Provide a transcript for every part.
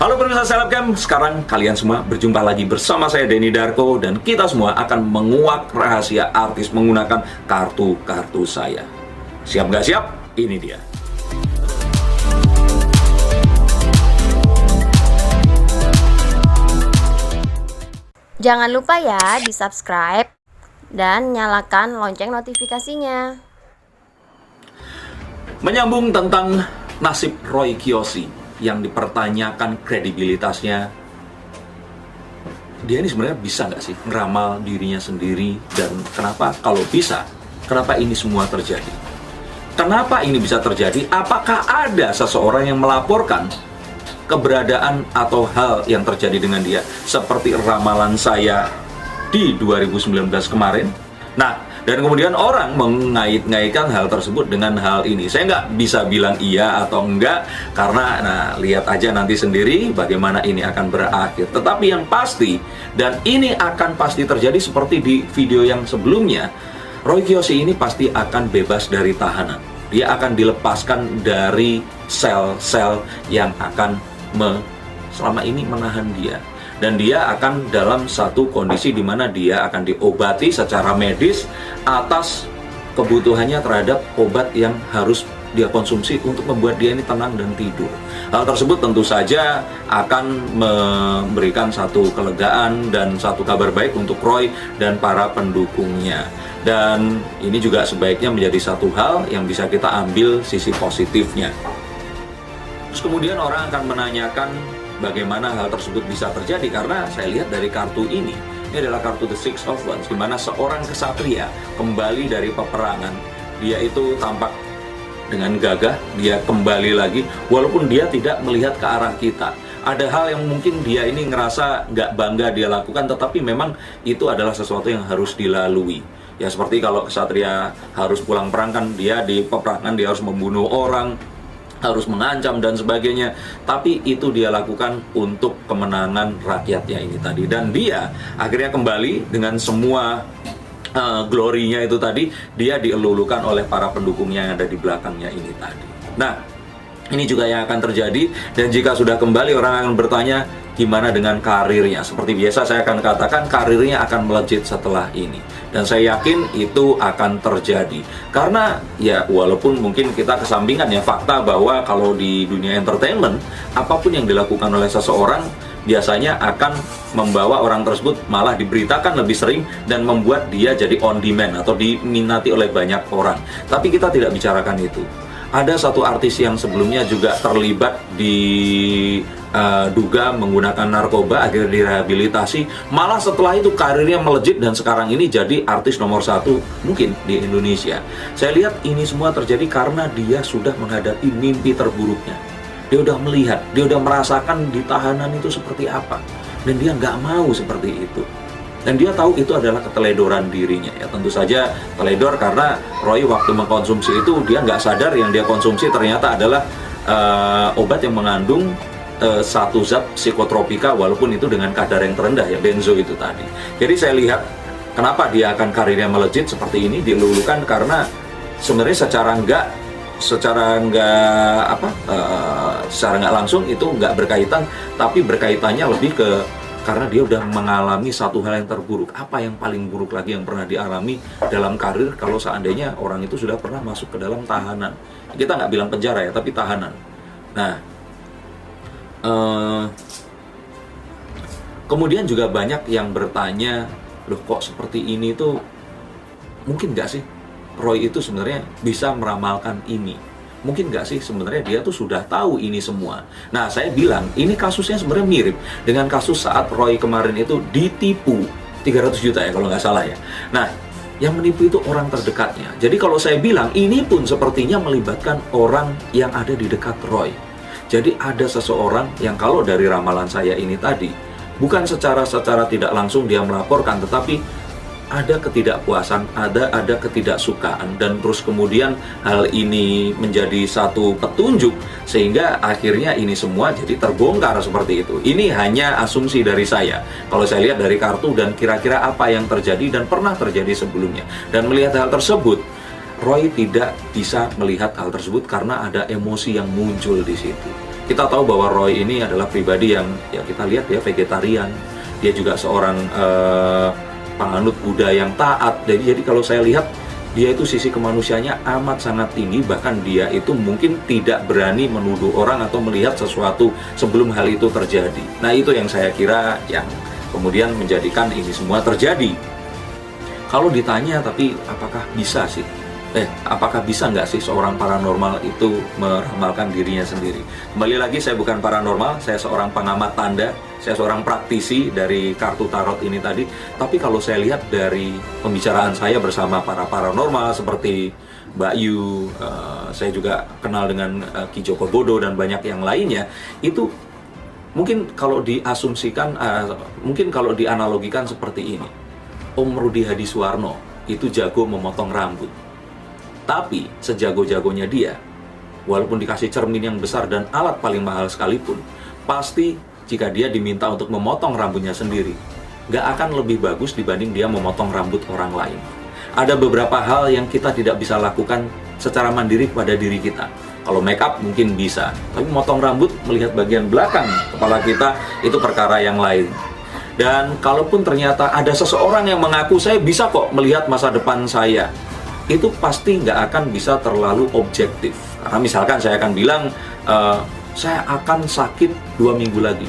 Halo pemirsa Selebcam, sekarang kalian semua berjumpa lagi bersama saya Denny Darko dan kita semua akan menguak rahasia artis menggunakan kartu-kartu saya. Siap nggak siap? Ini dia. Jangan lupa ya di-subscribe dan nyalakan lonceng notifikasinya. Menyambung tentang nasib Roy Kiyoshi yang dipertanyakan kredibilitasnya, dia ini sebenarnya bisa nggak sih ngeramal dirinya sendiri, dan kenapa kalau bisa, kenapa ini semua terjadi? Kenapa ini bisa terjadi? Apakah ada seseorang yang melaporkan keberadaan atau hal yang terjadi dengan dia seperti ramalan saya di 2019 kemarin? Nah, dan kemudian orang mengait-ngaitkan hal tersebut dengan hal ini. Saya nggak bisa bilang iya atau enggak, karena lihat aja nanti sendiri bagaimana ini akan berakhir. Tetapi yang pasti, dan ini akan pasti terjadi seperti di video yang sebelumnya, Roy Kiyoshi ini pasti akan bebas dari tahanan. Dia akan dilepaskan dari sel-sel yang akan selama ini menahan dia. Dan dia akan dalam satu kondisi di mana dia akan diobati secara medis atas kebutuhannya terhadap obat yang harus dia konsumsi untuk membuat dia ini tenang dan tidur. Hal tersebut tentu saja akan memberikan satu kelegaan dan satu kabar baik untuk Roy dan para pendukungnya. Dan ini juga sebaiknya menjadi satu hal yang bisa kita ambil sisi positifnya. Terus kemudian orang akan menanyakan bagaimana hal tersebut bisa terjadi, karena saya lihat dari kartu ini adalah kartu The Six of Wands, di mana seorang kesatria kembali dari peperangan. Dia itu tampak dengan gagah, dia kembali lagi, walaupun dia tidak melihat ke arah kita. Ada hal yang mungkin dia ini ngerasa nggak bangga dia lakukan, tetapi memang itu adalah sesuatu yang harus dilalui. Ya seperti kalau kesatria harus pulang perang, kan dia di peperangan dia harus membunuh orang, harus mengancam dan sebagainya, tapi itu dia lakukan untuk kemenangan rakyatnya ini tadi. Dan dia akhirnya kembali dengan semua glorinya itu tadi, dia dielulukan oleh para pendukungnya yang ada di belakangnya ini tadi. Nah, ini juga yang akan terjadi, dan jika sudah kembali orang akan bertanya gimana dengan karirnya. Seperti biasa saya akan katakan karirnya akan melejit setelah ini. Dan saya yakin itu akan terjadi. Karena ya walaupun mungkin kita kesampingan ya fakta bahwa kalau di dunia entertainment, apapun yang dilakukan oleh seseorang biasanya akan membawa orang tersebut malah diberitakan lebih sering dan membuat dia jadi on demand atau diminati oleh banyak orang. Tapi kita tidak bicarakan itu. Ada satu artis yang sebelumnya juga terlibat duga menggunakan narkoba, akhirnya direhabilitasi, malah setelah itu karirnya melejit dan sekarang ini jadi artis nomor 1 mungkin di Indonesia. Saya lihat ini semua terjadi karena dia sudah menghadapi mimpi terburuknya. Dia udah melihat, dia udah merasakan di tahanan itu seperti apa, dan dia nggak mau seperti itu. Dan dia tahu itu adalah keteledoran dirinya. Ya tentu saja teledor karena Roy waktu mengkonsumsi itu dia nggak sadar yang dia konsumsi ternyata adalah obat yang mengandung satu zat psikotropika, walaupun itu dengan kadar yang terendah ya, benzo itu tadi. Jadi saya lihat kenapa dia akan karirnya melejit seperti ini, dilulukan karena sebenarnya secara nggak langsung itu nggak berkaitan, tapi berkaitannya lebih ke karena dia udah mengalami satu hal yang terburuk. Apa yang paling buruk lagi yang pernah dialami dalam karir kalau seandainya orang itu sudah pernah masuk ke dalam tahanan? Kita nggak bilang penjara ya, tapi tahanan. Nah, kemudian juga banyak yang bertanya, loh kok seperti ini tuh, mungkin nggak sih Roy itu sebenarnya bisa meramalkan ini? Mungkin nggak sih sebenarnya dia tuh sudah tahu ini semua? Nah, saya bilang ini kasusnya sebenarnya mirip dengan kasus saat Roy kemarin itu ditipu 300 juta ya kalau nggak salah ya. Nah, yang menipu itu orang terdekatnya. Jadi kalau saya bilang ini pun sepertinya melibatkan orang yang ada di dekat Roy. Jadi ada seseorang yang kalau dari ramalan saya ini tadi, bukan secara tidak langsung dia melaporkan, tetapi ada ketidakpuasan, ada ketidaksukaan, dan terus kemudian hal ini menjadi satu petunjuk sehingga akhirnya ini semua jadi terbongkar seperti itu. Ini hanya asumsi dari saya kalau saya lihat dari kartu dan kira-kira apa yang terjadi dan pernah terjadi sebelumnya. Dan melihat hal tersebut, Roy tidak bisa melihat hal tersebut karena ada emosi yang muncul di situ. kita tahu bahwa Roy ini adalah pribadi yang ya kita lihat dia vegetarian, dia juga seorang penganut Buddha yang taat. Jadi kalau saya lihat dia itu sisi kemanusiaannya amat sangat tinggi, bahkan dia itu mungkin tidak berani menuduh orang atau melihat sesuatu sebelum hal itu terjadi. Nah, itu yang saya kira yang kemudian menjadikan ini semua terjadi. Kalau ditanya, tapi apakah bisa sih? Apakah bisa nggak sih seorang paranormal itu meramalkan dirinya sendiri? Kembali lagi, saya bukan paranormal, saya seorang pengamat tanda, saya seorang praktisi dari kartu tarot ini tadi. Tapi kalau saya lihat dari pembicaraan saya bersama para paranormal seperti Mbak Yu, saya juga kenal dengan Ki Joko Bodo dan banyak yang lainnya, itu mungkin kalau diasumsikan, mungkin kalau dianalogikan seperti ini. Om Rudi Hadiswarno itu jago memotong rambut. Tapi sejago-jagonya dia, walaupun dikasih cermin yang besar dan alat paling mahal sekalipun, pasti jika dia diminta untuk memotong rambutnya sendiri, nggak akan lebih bagus dibanding dia memotong rambut orang lain. Ada beberapa hal yang kita tidak bisa lakukan secara mandiri kepada diri kita. Kalau make up mungkin bisa, tapi memotong rambut, melihat bagian belakang kepala kita, itu perkara yang lain. Dan kalaupun ternyata ada seseorang yang mengaku saya bisa kok melihat masa depan saya, itu pasti nggak akan bisa terlalu objektif. Karena misalkan saya akan bilang, saya akan sakit 2 minggu lagi.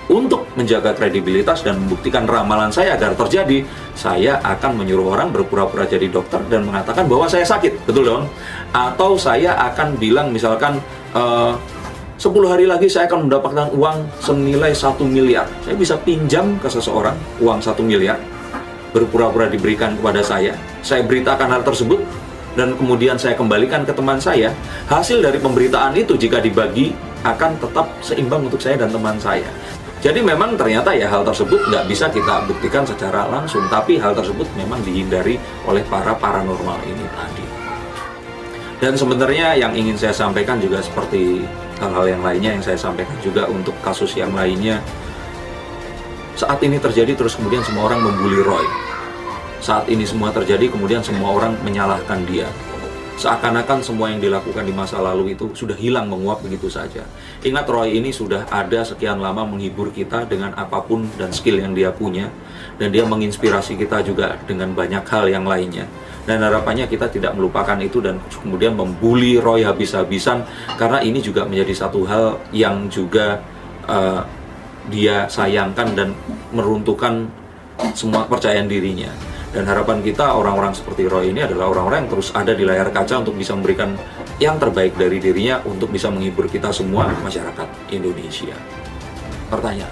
Untuk menjaga kredibilitas dan membuktikan ramalan saya agar terjadi, saya akan menyuruh orang berpura-pura jadi dokter dan mengatakan bahwa saya sakit, betul dong? Atau saya akan bilang misalkan, 10 hari lagi saya akan mendapatkan uang senilai 1 miliar. Saya bisa pinjam ke seseorang uang 1 miliar, berpura-pura diberikan kepada saya beritakan hal tersebut, dan kemudian saya kembalikan ke teman saya. Hasil dari pemberitaan itu jika dibagi akan tetap seimbang untuk saya dan teman saya. Jadi memang ternyata ya hal tersebut nggak bisa kita buktikan secara langsung, tapi hal tersebut memang dihindari oleh para paranormal ini tadi. Dan sebenarnya yang ingin saya sampaikan juga seperti hal-hal yang lainnya yang saya sampaikan juga untuk kasus yang lainnya. Saat ini terjadi terus kemudian semua orang membuli Roy. Saat ini semua terjadi kemudian semua orang menyalahkan dia. Seakan-akan semua yang dilakukan di masa lalu itu sudah hilang menguap begitu saja. Ingat, Roy ini sudah ada sekian lama menghibur kita dengan apapun dan skill yang dia punya. Dan dia menginspirasi kita juga dengan banyak hal yang lainnya. Dan harapannya kita tidak melupakan itu dan kemudian membuli Roy habis-habisan. Karena ini juga menjadi satu hal yang juga dia sayangkan dan meruntuhkan semua kepercayaan dirinya. Dan harapan kita orang-orang seperti Roy ini adalah orang-orang yang terus ada di layar kaca untuk bisa memberikan yang terbaik dari dirinya untuk bisa menghibur kita semua masyarakat Indonesia. Pertanyaan.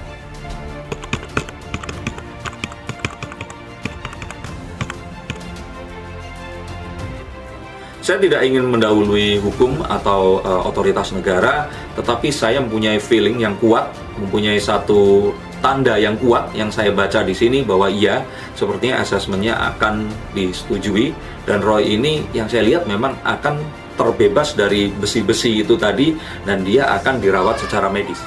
Saya tidak ingin mendahului hukum atau otoritas negara, tetapi saya mempunyai feeling yang kuat, mempunyai satu tanda yang kuat yang saya baca di sini bahwa iya, sepertinya asesmennya akan disetujui, dan Roy ini yang saya lihat memang akan terbebas dari besi-besi itu tadi dan dia akan dirawat secara medis.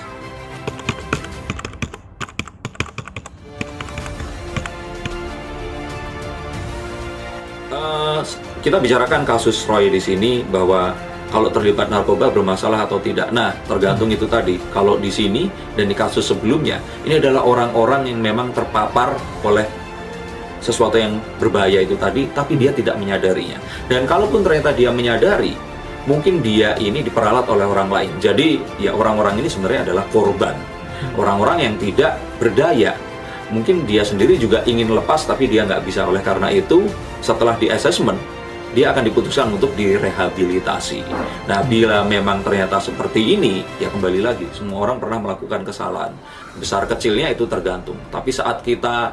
Kita bicarakan kasus Roy di sini bahwa kalau terlibat narkoba bermasalah atau tidak. Nah, tergantung itu tadi. Kalau di sini dan di kasus sebelumnya, ini adalah orang-orang yang memang terpapar oleh sesuatu yang berbahaya itu tadi, tapi dia tidak menyadarinya. Dan kalaupun ternyata dia menyadari, mungkin dia ini diperalat oleh orang lain. Jadi, ya orang-orang ini sebenarnya adalah korban. Orang-orang yang tidak berdaya. Mungkin dia sendiri juga ingin lepas, tapi dia nggak bisa. Oleh karena itu, setelah di-assessment, dia akan diputuskan untuk direhabilitasi. Nah, bila memang ternyata seperti ini, ya kembali lagi, semua orang pernah melakukan kesalahan. Besar kecilnya itu tergantung. Tapi saat kita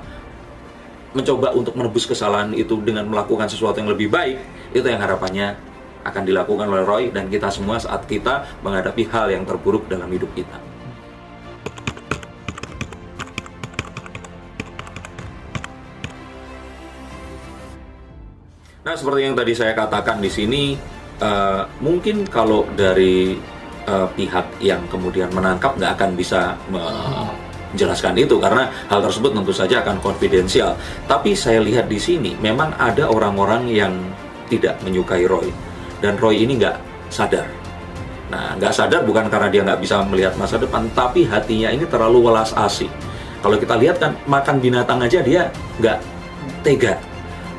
mencoba untuk menebus kesalahan itu dengan melakukan sesuatu yang lebih baik, itu yang harapannya akan dilakukan oleh Roy dan kita semua saat kita menghadapi hal yang terburuk dalam hidup kita. Nah, seperti yang tadi saya katakan di sini, mungkin kalau dari pihak yang kemudian menangkap nggak akan bisa menjelaskan itu karena hal tersebut tentu saja akan konfidensial. Tapi saya lihat di sini memang ada orang-orang yang tidak menyukai Roy dan Roy ini nggak sadar. Nah, nggak sadar bukan karena dia nggak bisa melihat masa depan, tapi hatinya ini terlalu welas asih. Kalau kita lihat kan, makan binatang aja dia nggak tega.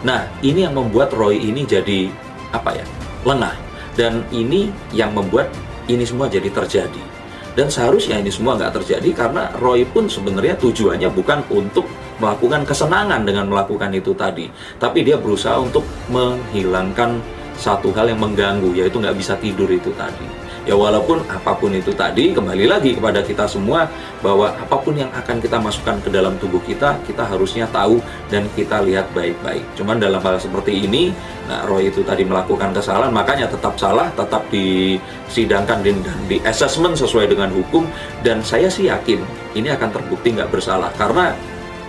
Nah, ini yang membuat Roy ini jadi, lengah. Dan ini yang membuat ini semua jadi terjadi. Dan seharusnya ini semua nggak terjadi karena Roy pun sebenarnya tujuannya bukan untuk melakukan kesenangan dengan melakukan itu tadi. Tapi dia berusaha untuk menghilangkan satu hal yang mengganggu, yaitu nggak bisa tidur itu tadi. Ya walaupun apapun itu tadi, kembali lagi kepada kita semua, bahwa apapun yang akan kita masukkan ke dalam tubuh kita, kita harusnya tahu dan kita lihat baik-baik. Cuman dalam hal seperti ini, nah Roy itu tadi melakukan kesalahan, makanya tetap salah, tetap disidangkan dan di assessment sesuai dengan hukum. Dan saya sih yakin ini akan terbukti nggak bersalah, karena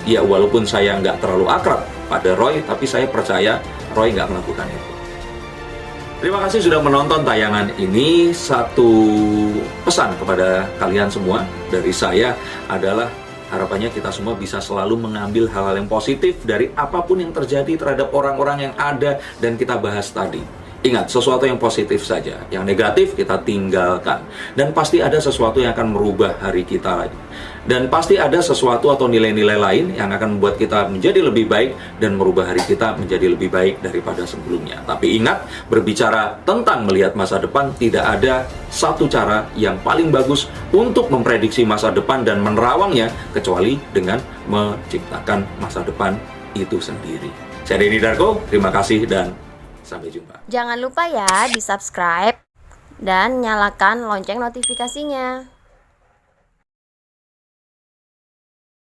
ya walaupun saya nggak terlalu akrab pada Roy, tapi saya percaya Roy nggak melakukan itu. Terima kasih sudah menonton tayangan ini. Satu pesan kepada kalian semua dari saya adalah harapannya kita semua bisa selalu mengambil hal-hal yang positif dari apapun yang terjadi terhadap orang-orang yang ada dan kita bahas tadi. Ingat, sesuatu yang positif saja. Yang negatif kita tinggalkan. Dan pasti ada sesuatu yang akan merubah hari kita lagi. Dan pasti ada sesuatu atau nilai-nilai lain yang akan membuat kita menjadi lebih baik dan merubah hari kita menjadi lebih baik daripada sebelumnya. Tapi ingat, berbicara tentang melihat masa depan, tidak ada satu cara yang paling bagus untuk memprediksi masa depan dan menerawangnya kecuali dengan menciptakan masa depan itu sendiri. Saya Denny Darko, terima kasih dan sampai jumpa. Jangan lupa ya di subscribe dan nyalakan lonceng notifikasinya.